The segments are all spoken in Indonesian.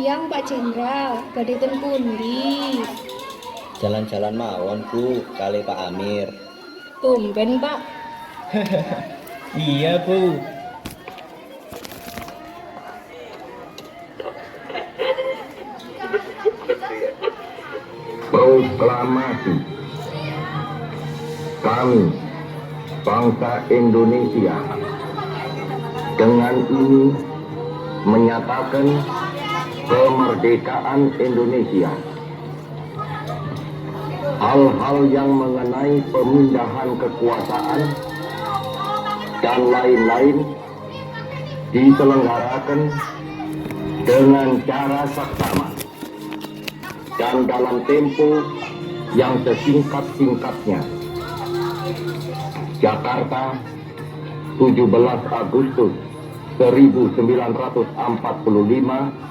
siang Pak Jenderal, badhe ten pundi? Jalan-jalan mawon Bu, kali Pak Amir. Tumben Pak. Iya, Bu. Proklamasi kami bangsa Indonesia dengan ini menyatakan kemerdekaan Indonesia. Hal-hal yang mengenai pemindahan kekuasaan dan lain-lain diselenggarakan dengan cara saksama dan dalam tempo yang sesingkat-singkatnya. Jakarta, 17 Agustus 1945,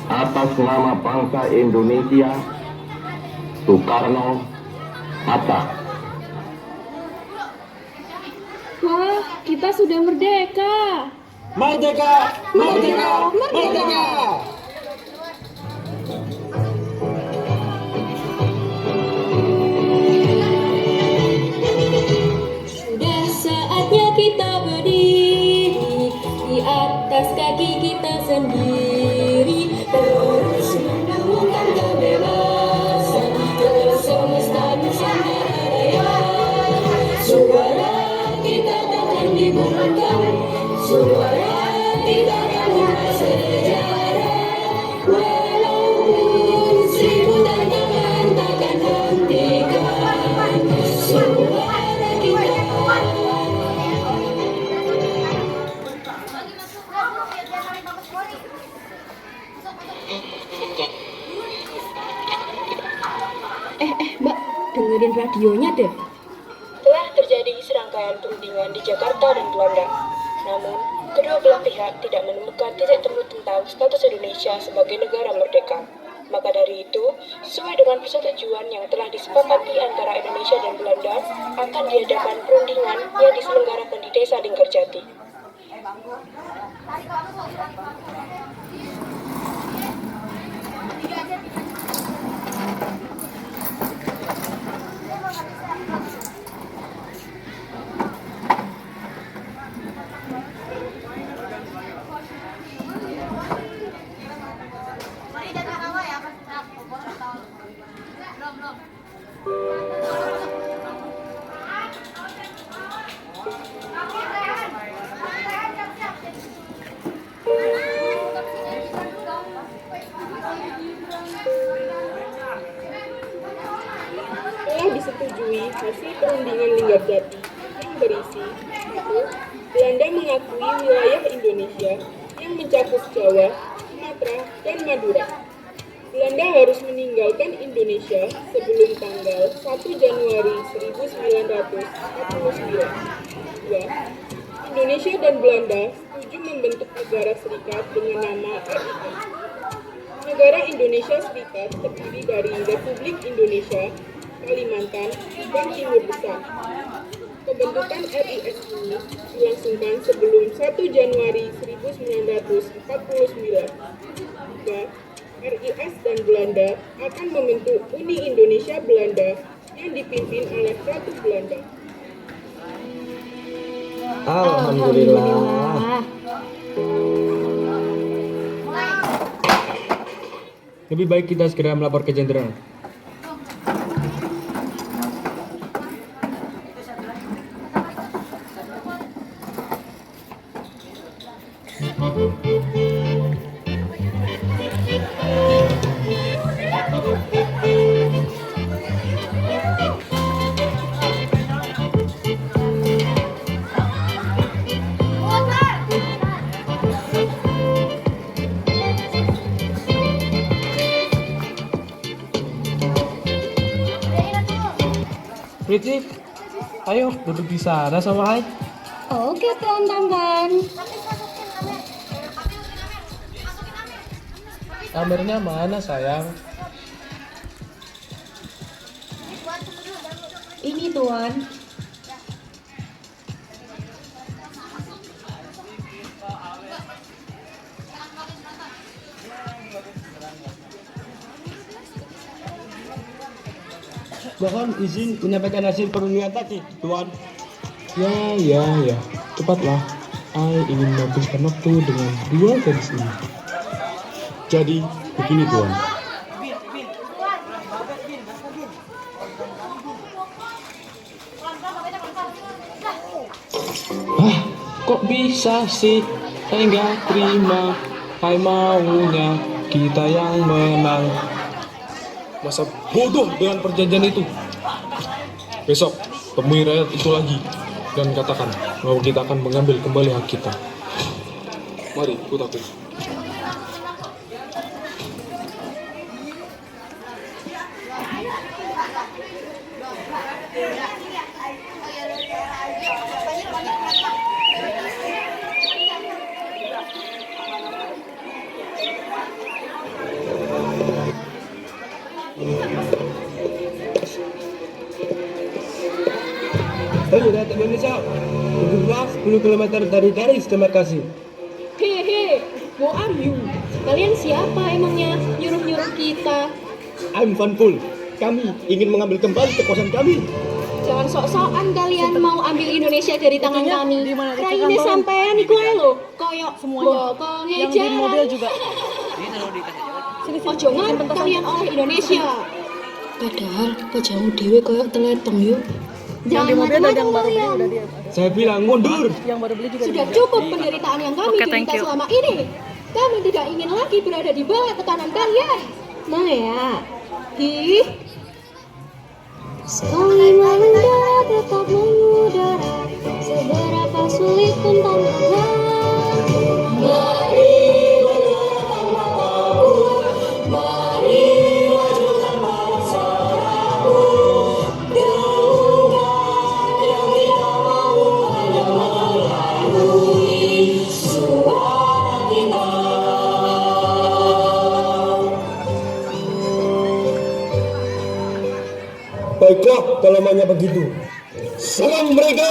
atas nama bangsa Indonesia, Soekarno, Hatta. Wah, kita sudah merdeka. Merdeka! Merdeka! Merdeka! Sudah saatnya kita berdiri di atas kaki kita sendiri, terus menemukan kebebasan ke semesta Nusantara. Suara kita takkan dibunuhkan, suara kita akan mengubah sejarah. Walaupun seribu tantangan takkan hentikan suara kita. Mbak, dengerin radionya deh. Telah terjadi serangkaian perundingan di Jakarta dan Belanda. Namun, kedua belah pihak tidak menemukan titik temu tentang status Indonesia sebagai negara merdeka. Maka dari itu, sesuai dengan persetujuan yang telah disepakati antara Indonesia dan Belanda, akan diadakan perundingan yang diselenggarakan di Desa Linggarjati. Telah disetujui hasil perundingan Linggarjati yang berisi 1. Belanda mengakui wilayah Indonesia yang mencakup Jawa, Sumatera, dan Madura. Belanda harus meninggalkan Indonesia sebelum tanggal 1 Januari 1949. 2. Indonesia dan Belanda setuju membentuk negara serikat dengan nama RI. Negara Indonesia Serikat terdiri dari Republik Indonesia, Kalimantan, dan Timur Besar. Pembentukan RIS ini dilangsungkan sebelum 1 Januari 1949. 3. RIS dan Belanda akan membentuk Uni Indonesia Belanda yang dipimpin oleh Ratu Belanda. Alhamdulillah. Lebih baik kita segera melapor ke jenderal. Ricik, ayo duduk di sana sama Aik. Oke, teman-teman. Kameranya mana sayang? Ini Tuan. Mohon izin menyampaikan hasil perundingan tadi, Tuan. Ya. Cepatlah. I ingin menghabiskan waktu dengan dua gadis ini. Jadi, begini, Tuan. Kok bisa sih? Saya nggak terima. Saya maunya kita yang menang. Masa bodoh dengan perjanjian itu. Besok temui rakyat itu lagi dan katakan bahwa kita akan mengambil kembali hak kita. Mari, ikut aku. Hei, rakyat Indonesia. Tunggulah 10 km dari garis demarkasi. Hehe, who are you? Kalian siapa emangnya nyuruh-nyuruh kita? I'm Van Poel. Kami ingin mengambil kembali kekuasaan kami. Jangan sok-sokan kalian mau ambil Indonesia dari tangan kami. Raine sampean iku ae lho, koyok bokong ngejar. Ojo ngarep kalian oleh Indonesia. Padahal pajamu dewe koyok teletong yuk. Jangan macam-macam kalian. Saya bilang mundur. Sudah cukup penderitaan yang kami derita selama ini. Kami tidak ingin lagi berada di bawah tekanan kalian. Maya, sekali merendah tetap mengudara, seberapa sulit pun tantangan. Mari menatap mataku, mari majukan bangsaku. Dengan yang tidak mau hanya melalui suara kita. Baiklah, kalau maunya begitu. Salam mereka!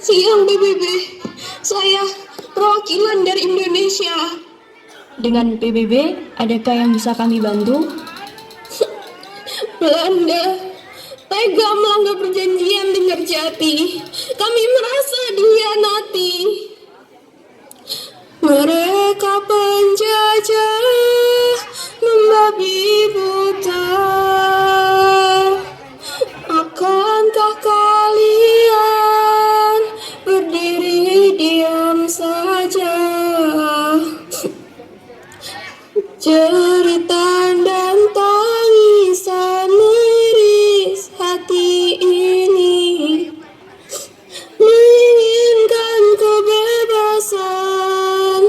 Siang PBB, saya perwakilan dari Indonesia. Dengan PBB, adakah yang bisa kami bantu? Belanda tega melanggar perjanjian dengan jati. Kami merasa dihianati. Mereka penjajah membabi buta. Akankah kalian berdiri diam saja? Cerita dan tangisan miris hati ini menginginkan kebebasan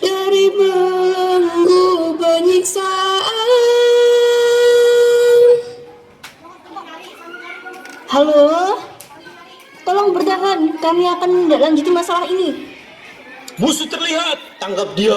dari belenggu penyiksaan. Halo? Tolong bertahan, kami akan menindaklanjuti masalah ini. Musuh terlihat, tangkap dia.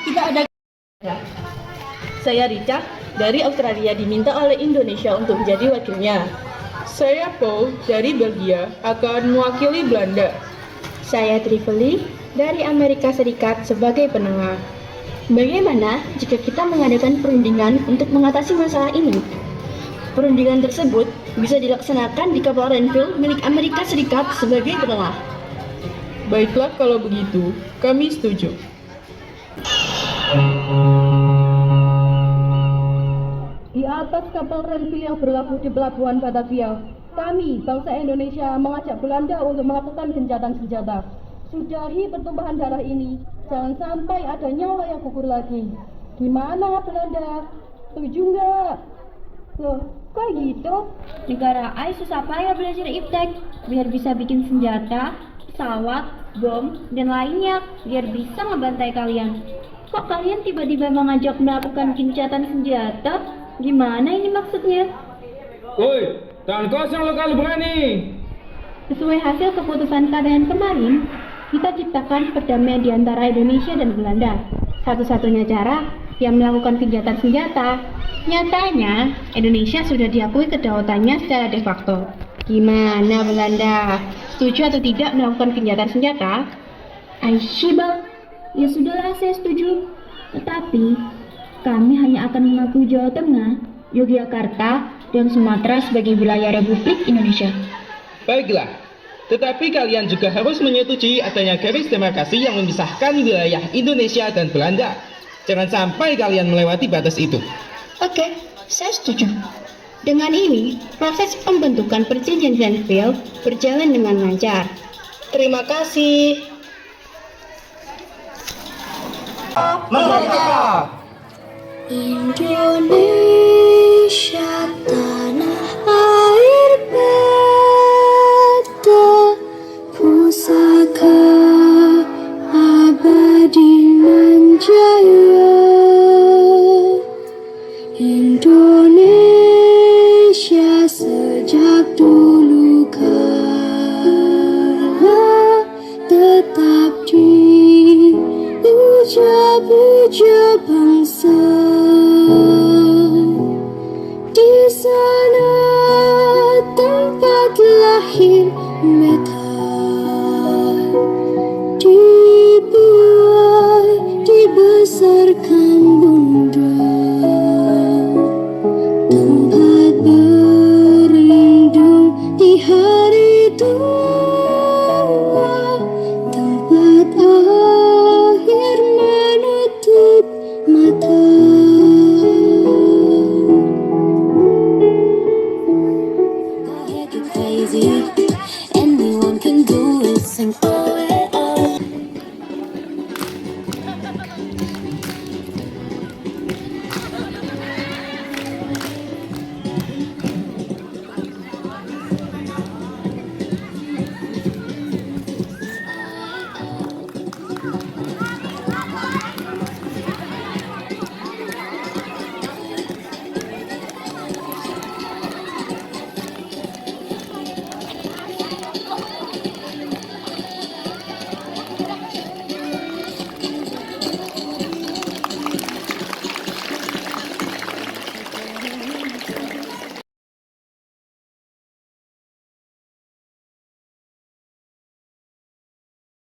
Kita ada. Saya Rica dari Australia diminta oleh Indonesia untuk menjadi wakilnya. Saya Paul dari Belgia akan mewakili Belanda. Saya Trively dari Amerika Serikat sebagai penengah. Bagaimana jika kita mengadakan perundingan untuk mengatasi masalah ini? Perundingan tersebut bisa dilaksanakan di kapal Renville milik Amerika Serikat sebagai penelah. Baiklah kalau begitu, kami setuju. Di atas kapal Renville yang berlabuh di pelabuhan Batavia, kami, bangsa Indonesia, mengajak Belanda untuk melakukan gencatan senjata. Sudahi pertumpahan darah ini, jangan sampai ada nyawa yang gugur lagi. Gimana Belanda? Setuju nggak? Loh, kok gitu? Negara AI susah payah belajar iptek, biar bisa bikin senjata, pesawat, bom, dan lainnya, biar bisa ngebantai kalian. Kok kalian tiba-tiba mengajak melakukan gencatan senjata? Gimana ini maksudnya? Woi, tangan kosong lo kalau berani. Sesuai hasil keputusan KBN kemarin, kita ciptakan perdamaian di antara Indonesia dan Belanda. Satu-satunya cara yang melakukan gencatan senjata. Nyatanya, Indonesia sudah diakui kedaulatannya secara de facto. Gimana Belanda? Setuju atau tidak melakukan gencatan senjata? Aisyibal, ya sudahlah saya setuju. Tetapi, kami hanya akan mengakui Jawa Tengah, Yogyakarta, dan Sumatera sebagai wilayah Republik Indonesia. Baiklah, tetapi kalian juga harus menyetujui adanya garis demarkasi yang memisahkan wilayah Indonesia dan Belanda. Jangan sampai kalian melewati batas itu. Oke, saya setuju. Dengan ini, proses pembentukan perjanjian Grenville berjalan dengan lancar. Terima kasih. Indonesia tanah air beta, pusaka abadi nan jaya. Indonesia sejak dulu kala tetap dipuja-puja bangsa. Di sana tempat lahir beta, dibuai dibesarkan bunda.